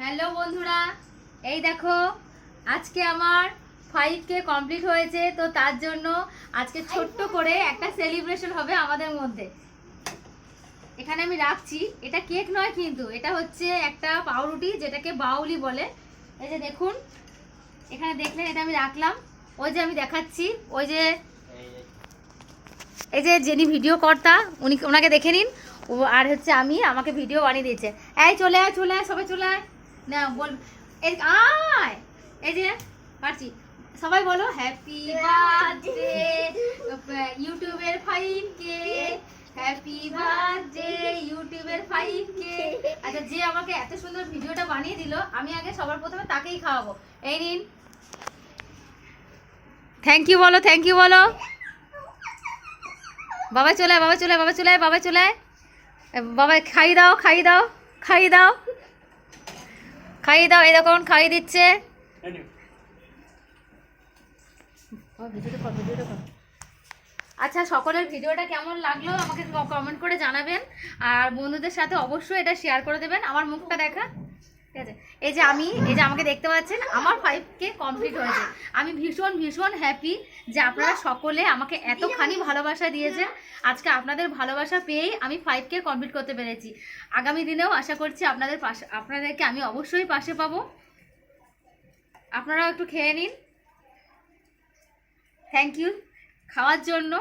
Hello বন্ধুরা, এই দেখো আজকে আমার 5K কমপ্লিট হয়েছে। তো তার জন্য আজকে ছোট্ট করে একটা সেলিব্রেশন হবে আমাদের মধ্যে। এখানে আমি রাখছি, এটা কেক নয় কিন্তু এটা হচ্ছে একটা পাউরুটি যেটাকে বাউলি বলে। এই যে দেখুন, এখানে দেখলেন এটা আমি রাখলাম। ওই যে আমি দেখাচ্ছি, ওই যে এই যে যিনি ভিডিও কর্তা ওনাকে দেখে নিন। ও আর হচ্ছে আমি, আমাকে ভিডিও বানিয়ে দিয়েছে। এই চলে আয় চলে আয়, সবাই চলে আয় না বল, এই আয়, এই যে পারছি। সবাই বলো হ্যাপি বার্থডে ইউটিউবের 5K, হ্যাপি বার্থডে ইউটিউবের 5K। আচ্ছা, যে আমাকে এত সুন্দর ভিডিওটা বানিয়ে দিল, আমি আগে সবার প্রথমে তাকেই খাওয়াবো। এই নিন, থ্যাংক ইউ বলো, থ্যাংক ইউ বলো। বাবা চলে আয়, বাবা চলে আয়, বাবা চলে আয়, বাবা চলে আয়। বাবা খাইয়ে দাও, খাইয়ে দাও, খাইয়ে দাও, খাইয়ে দাও। এই দেখুন খাইয়ে দিচ্ছে। আচ্ছা, সকলের ভিডিওটা কেমন লাগলো আমাকে কমেন্ট করে জানাবেন। আর বন্ধুদের সাথে অবশ্যই এটা শেয়ার করে দেবেন। আমার মুখটা দেখা, ঠিক আছে? এই যে আমি, এই যে আমাকে দেখতে পাচ্ছেন, আমার 5K কমপ্লিট হয়েছে। আমি ভীষণ ভীষণ হ্যাপি যে আপনারা সকলে আমাকে এতখানি ভালোবাসা দিয়েছেন। আজকে আপনাদের ভালোবাসা পেয়েই আমি 5K কমপ্লিট করতে পেরেছি। আগামী দিনেও আশা করছি আপনাদেরকে আমি অবশ্যই পাশে পাবো। আপনারাও একটু খেয়ে নিন। থ্যাংক ইউ খাওয়ার জন্য।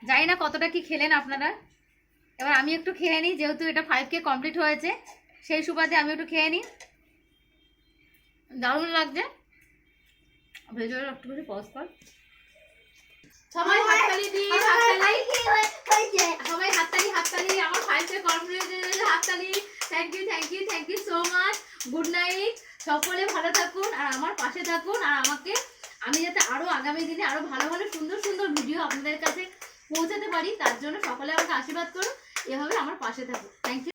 জানি না কতটা কি খেলেন আপনারা। এবার আমি একটু খেয়ে নিই, যেহেতু এটা 5K কমপ্লিট হয়েছে, সেই সুবাদে আমি একটু খেয়ে নিই। দারুণ লাগছে। ভিডিওটা একটু বেশি পজ কর। সবাই হাততালি দিই, হাততালি, সবাই হাততালি, হাততালি। আমার 5K কমপ্লিট হয়েছে, হাততালি। Thank you, thank you, thank you so much. Good night. সকলে ভালো থাকুন আর আমার পাশে থাকুন। আর আমি যাতে আরো আগামী দিনে আরো ভালো ভালো সুন্দর সুন্দর ভিডিও আপনাদের কাছে পৌঁছাতে পারি, তার জন্য সকলে আমাকে আশীর্বাদ করুন। এভাবে আমার পাশে থাকুন। Thank you.